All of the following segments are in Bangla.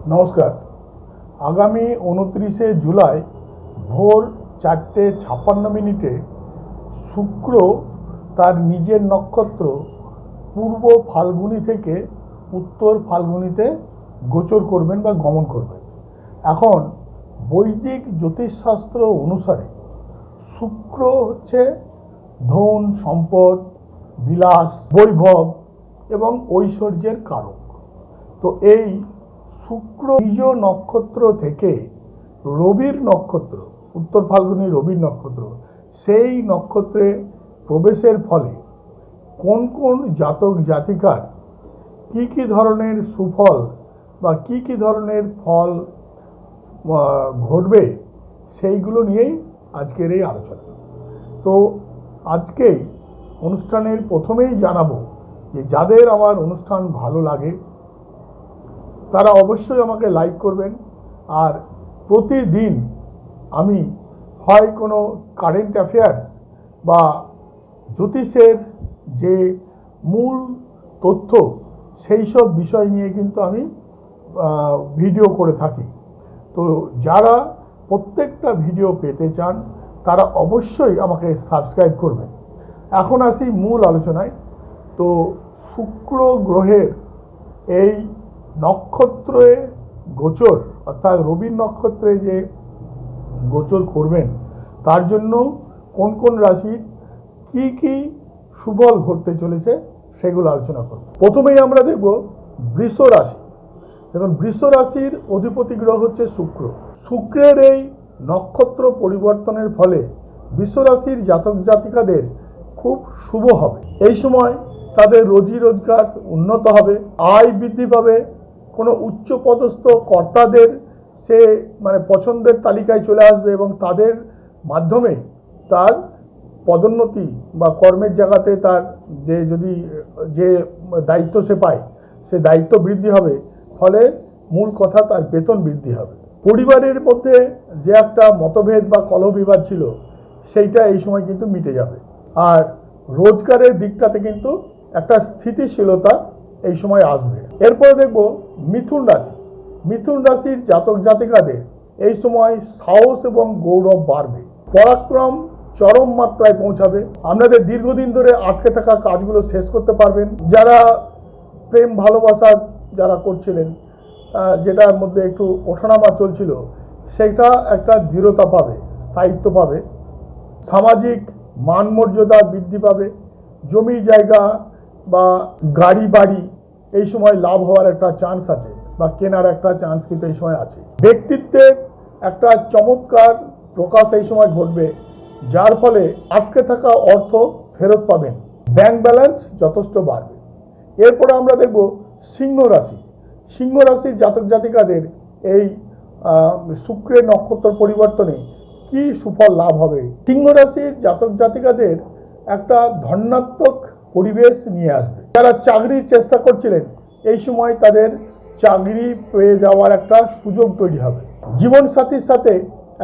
নমস্কার। আগামী 29শে জুলাই ভোর 4:56 শুক্র তার নিজের নক্ষত্র পূর্ব ফাল্গুনি থেকে উত্তর ফাল্গুনিতে গোচর করবেন বা গমন করবেন। এখন বৈদিক জ্যোতিষশাস্ত্র অনুসারে শুক্র হচ্ছে ধন, সম্পদ, বিলাস, বৈভব এবং ঐশ্বর্যের কারক। তো এই শুক্র নিজ নক্ষত্র থেকে রবির নক্ষত্র, উত্তর ফাল্গুনি রবির নক্ষত্র, সেই নক্ষত্রে প্রবেশের ফলে কোন কোন জাতক জাতিকার কি কি ধরনের সুফল বা কি কি ধরনের ফল ঘটবে সেইগুলো নিয়েই আজকের এই আলোচনা। তো আজকেই অনুষ্ঠানের প্রথমেই জানাবো যে যাদের আমার অনুষ্ঠান ভালো লাগে তারা অবশ্যই আমাকে লাইক করবেন। আর প্রতিদিন আমি হয় কোনো কারেন্ট অ্যাফেয়ার্স বা জ্যোতিষের যে মূল তথ্য সেই সব বিষয় নিয়ে কিন্তু আমি ভিডিও করে থাকি। তো যারা প্রত্যেকটা ভিডিও পেতে চান তারা অবশ্যই আমাকে সাবস্ক্রাইব করবেন। এখন আসি মূল আলোচনায়। তো শুক্র গ্রহের এই নক্ষত্রে গোচর, অর্থাৎ রবির নক্ষত্রে যে গোচর করবেন তার জন্য কোন কোন রাশির কি কি সুফল ঘটতে চলেছে সেগুলো আলোচনা করব। প্রথমেই আমরা দেখব বৃষ রাশি। দেখুন, বৃষ রাশির অধিপতি গ্রহ হচ্ছে শুক্র। শুক্রের এই নক্ষত্র পরিবর্তনের ফলে বৃষ রাশির জাতক জাতিকাদের খুব শুভ হবে। এই সময় তাদের রোজি রোজগার উন্নত হবে, আয় বৃদ্ধি পাবে, কোনো উচ্চপদস্থ কর্তাদের সে পছন্দের তালিকায় চলে আসবে এবং তাদের মাধ্যমে তার পদোন্নতি বা কর্মের জায়গাতে তার যে দায়িত্ব সে পায় সে দায়িত্ব বৃদ্ধি হবে, ফলে মূল কথা তার বেতন বৃদ্ধি হবে। পরিবারের মধ্যে যে একটা মতভেদ বা কলহবিবাদ ছিল সেইটা এই সময় কিন্তু মিটে যাবে। আর রোজগারের দিকটাতে কিন্তু একটা স্থিতিশীলতা এই সময় আসবে। এরপরে দেখব মিথুন রাশি। মিথুন রাশির জাতক জাতিকাদের এই সময় সাহস এবং গৌরব বাড়বে, পরাক্রম চরম মাত্রায় পৌঁছাবে। আপনাদের দীর্ঘদিন ধরে আটকে থাকা কাজগুলো শেষ করতে পারবেন। যারা প্রেম ভালোবাসা যারা করছিলেন, যেটার মধ্যে একটু ওঠানামা চলছিল, সেটা একটা দৃঢ়তা পাবে, স্থায়িত্ব পাবে। সামাজিক মান মর্যাদা বৃদ্ধি পাবে। জমি জায়গা বা গাড়ি বাড়ি এই সময় লাভ হওয়ার একটা চান্স আছে বা কেনার একটা চান্স কিন্তু এই সময় আছে। ব্যক্তিত্বের একটা চমৎকার প্রকাশ এই সময় ঘটবে, যার ফলে আটকে থাকা অর্থ ফেরত পাবেন। ব্যাংক ব্যালেন্স যথেষ্ট বাড়বে। এরপরে আমরা দেখব সিংহ রাশি। সিংহ রাশির জাতক জাতিকাদের এই শুক্রের নক্ষত্র পরিবর্তনে কি সুফল লাভ হবে। সিংহ রাশির জাতক জাতিকাদের একটা ধনাত্মক পরিবেশ নিয়ে আসবে। যারা চাকরির চেষ্টা করছিলেন এই সময় তাদের চাকরি পেয়ে যাওয়ার একটা সুযোগ তৈরি হবে। জীবনসাথীর সাথে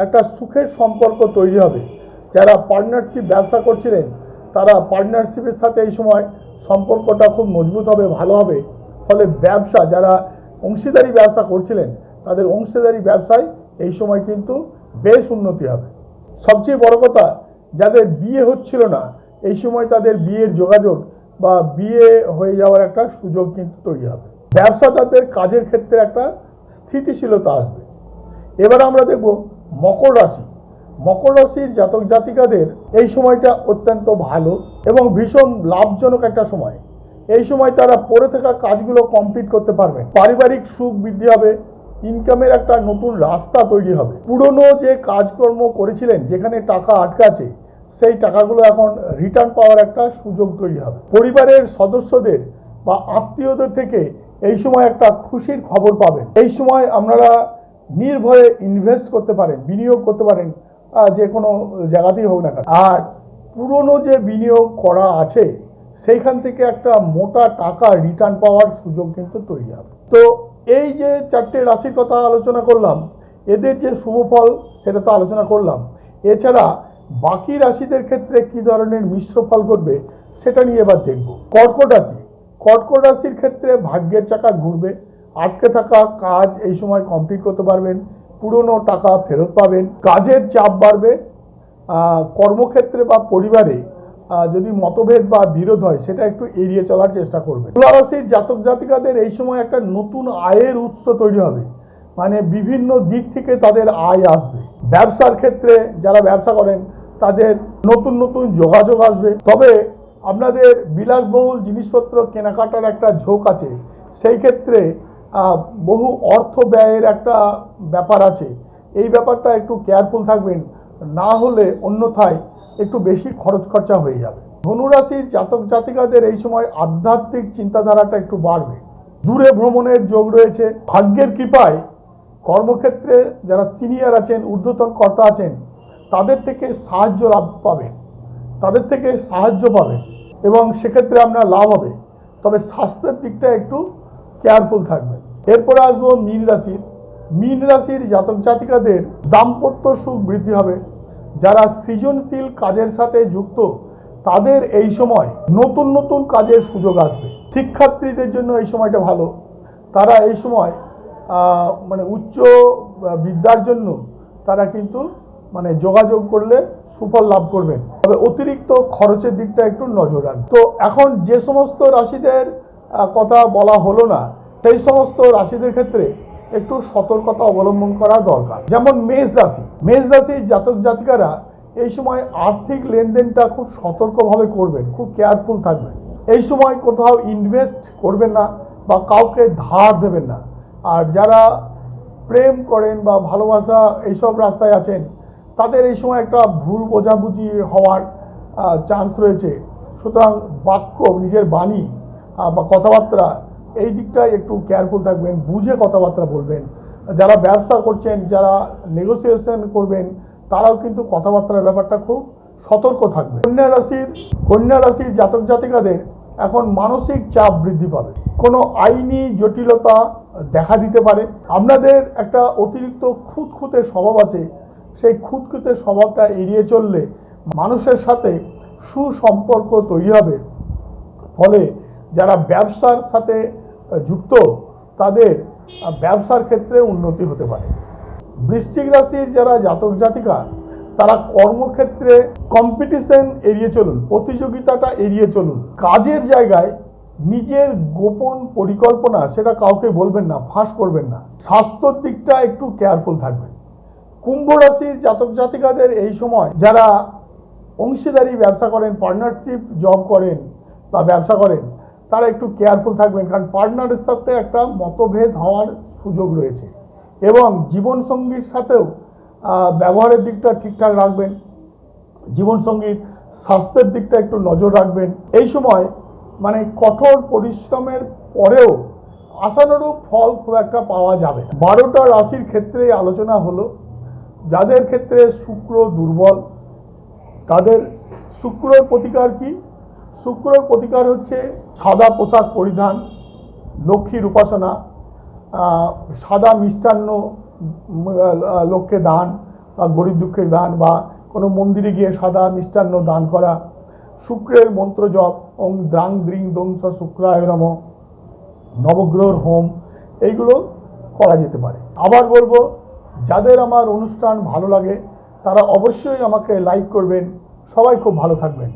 একটা সুখের সম্পর্ক তৈরি হবে। যারা পার্টনারশিপ ব্যবসা করছিলেন তারা পার্টনারশিপের সাথে এই সময় সম্পর্কটা খুব মজবুত হবে, ভালো হবে। ফলে ব্যবসা, যারা অংশীদারি ব্যবসা করছিলেন তাদের অংশীদারি ব্যবসায় এই সময় কিন্তু বেশ উন্নতি হবে। সবচেয়ে বড় কথা, যাদের বিয়ে হচ্ছিল না এই সময় তাদের বিয়ের যোগাযোগ বা বিয়ে হয়ে যাওয়ার একটা সুযোগ কিন্তু তৈরি হবে। ব্যবসাদারদের কাজের ক্ষেত্রে একটা স্থিতিশীলতা আসবে। এবার আমরা দেখব মকর রাশি। মকর রাশির জাতক জাতিকাদের এই সময়টা অত্যন্ত ভালো এবং ভীষণ লাভজনক একটা সময়। এই সময় তারা পড়ে থাকা কাজগুলো কমপ্লিট করতে পারবেন। পারিবারিক সুখ বৃদ্ধি হবে, ইনকামের একটা নতুন রাস্তা তৈরি হবে। পুরনো যে কাজকর্ম করেছিলেন যেখানে টাকা আটকে আছে সেই টাকাগুলো এখন রিটার্ন পাওয়ার একটা সুযোগ তৈরি হবে। পরিবারের সদস্যদের বা আত্মীয়দের থেকে এই সময় একটা খুশির খবর পাবেন। এই সময় আপনারা নির্ভয়ে ইনভেস্ট করতে পারেন, বিনিয়োগ করতে পারেন, যে কোনো জায়গাতেই হোক না কেন। আর পুরনো যে বিনিয়োগ করা আছে সেইখান থেকে একটা মোটা টাকা রিটার্ন পাওয়ার সুযোগ কিন্তু তৈরি হবে। তো এই যে চারটে রাশির কথা আলোচনা করলাম, এদের যে শুভ ফল সেটা তো আলোচনা করলাম। এছাড়া বাকি রাশিদের ক্ষেত্রে কি ধরনের মিশ্র ফল ঘটবে সেটা নিয়ে এবার দেখব। কর্কট রাশি। কর্কট রাশির ক্ষেত্রে ভাগ্যের চাকা ঘুরবে, আটকে থাকা কাজ এই সময় কমপ্লিট করতে পারবেন, পুরনো টাকা ফেরত পাবেন, কাজের চাপ বাড়বে, কর্মক্ষেত্রে বা পরিবারে যদি মতভেদ বা বিরোধ হয় সেটা একটু এড়িয়ে চলার চেষ্টা করবেন। তুলা রাশির জাতক জাতিকাদের এই সময় একটা নতুন আয়ের উৎস তৈরি হবে, মানে বিভিন্ন দিক থেকে তাদের আয় আসবে। ব্যবসার ক্ষেত্রে যারা ব্যবসা করেন তাদের নতুন নতুন যোগাযোগ আসবে। তবে আপনাদের বিলাসবহুল জিনিসপত্র কেনাকাটার একটা ঝোঁক আছে, সেই ক্ষেত্রে বহু অর্থ ব্যয়ের একটা ব্যাপার আছে। এই ব্যাপারটা একটু কেয়ারফুল থাকবেন, না হলে অন্যথায় একটু বেশি খরচ খরচা হয়ে যাবে। ধনুরাশির জাতক জাতিকাদের এই সময় আধ্যাত্মিক চিন্তাধারাটা একটু বাড়বে, দূরে ভ্রমণের যোগ রয়েছে। ভাগ্যের কৃপায় কর্মক্ষেত্রে যারা সিনিয়র আছেন, ঊর্ধ্বতন কর্তা আছেন, তাদের থেকে সাহায্য লাভ পাবেন, এবং সেক্ষেত্রে আপনার লাভ হবে। তবে স্বাস্থ্যের দিকটা একটু কেয়ারফুল থাকবেন। এরপরে আসবো মীন রাশির জাতক জাতিকাদের দাম্পত্য সুখ বৃদ্ধি হবে। যারা সৃজনশীল কাজের সাথে যুক্ত তাদের এই সময় নতুন নতুন কাজের সুযোগ আসবে। শিক্ষার্থীদের জন্য এই সময়টা ভালো, তারা এই সময় মানে উচ্চ বিদ্যার জন্য তারা কিন্তু মানে যোগাযোগ করলে সুফল লাভ করবেন। তবে অতিরিক্ত খরচের দিকটা একটু নজর রাখবেন। তো এখন যে সমস্ত রাশিদের কথা বলা হলো না, সেই সমস্ত রাশিদের ক্ষেত্রে একটু সতর্কতা অবলম্বন করা দরকার। যেমন মেষ রাশির জাতক জাতিকারা এই সময় আর্থিক লেনদেনটা খুব সতর্কভাবে করবেন, খুব কেয়ারফুল থাকবেন। এই সময় কোথাও ইনভেস্ট করবেন না বা কাউকে ধার দেবেন না। আর যারা প্রেম করেন বা ভালোবাসা এইসব রাস্তায় আছেন, তাদের এই সময় একটা ভুল বোঝাবুঝি হওয়ার চান্স রয়েছে। সুতরাং বাক্য, নিজের বাণী বা কথাবার্তা, এই দিকটায় একটু কেয়ারফুল থাকবেন, বুঝে কথাবার্তা বলবেন। যারা ব্যবসা করছেন, যারা নেগোসিয়েশন করবেন, তারাও কিন্তু কথাবার্তার ব্যাপারটা খুব সতর্ক থাকবে। কন্যা রাশির জাতক জাতিকাদের এখন মানসিক চাপ বৃদ্ধি পাবে, কোনো আইনি জটিলতা দেখা দিতে পারে। আপনাদের একটা অতিরিক্ত খুঁতখুঁতে স্বভাব আছে, সেই খুঁতখুঁতে স্বভাবটা এড়িয়ে চললে মানুষের সাথে সুসম্পর্ক তৈরি হবে। ফলে যারা ব্যবসার সাথে যুক্ত তাদের ব্যবসার ক্ষেত্রে উন্নতি হতে পারে। বৃশ্চিক রাশির যারা জাতক জাতিকা, তারা কর্মক্ষেত্রে কম্পিটিশন এড়িয়ে চলুন, প্রতিযোগিতাটা এড়িয়ে চলুন। কাজের জায়গায় নিজের গোপন পরিকল্পনা সেটা কাউকে বলবেন না, ফাঁস করবেন না। স্বাস্থ্যর দিকটা একটু কেয়ারফুল থাকবেন। কুম্ভ রাশির জাতক জাতিকাদের এই সময় যারা অংশীদারি ব্যবসা করেন, পার্টনারশিপ জব করেন বা ব্যবসা করেন, তারা একটু কেয়ারফুল থাকবেন, কারণ পার্টনারের সাথে একটা মতভেদ হওয়ার সুযোগ রয়েছে। এবং জীবনসঙ্গীর সাথেও ব্যবহারের দিকটা ঠিকঠাক রাখবেন, জীবনসঙ্গীর স্বাস্থ্যের দিকটা একটু নজর রাখবেন। এই সময় মানে কঠোর পরিশ্রমের পরেও আশানুরূপ ফল খুব একটা পাওয়া যাবে। 12টা রাশির ক্ষেত্রে আলোচনা হলো। যাদের ক্ষেত্রে শুক্র দুর্বল, তাদের শুক্রর প্রতিকার কি? শুক্রর প্রতিকার হচ্ছে সাদা পোশাক পরিধান, লক্ষ্মীর উপাসনা, সাদা মিষ্টান্ন লোককে দান বা গরিব দুঃখে দান, বা কোনো মন্দিরে গিয়ে সাদা মিষ্টান্ন দান করা, শুক্রের মন্ত্র জপ, ওং দ্রাং দ্রিং দং স শুক্রায় নমঃ, নবগ্রহর হোম, এইগুলো করা যেতে পারে। আবার বলবো, যাদের আমার অনুষ্ঠান ভালো লাগে তারা অবশ্যই আমাকে লাইক করবেন। সবাই খুব ভালো থাকবেন।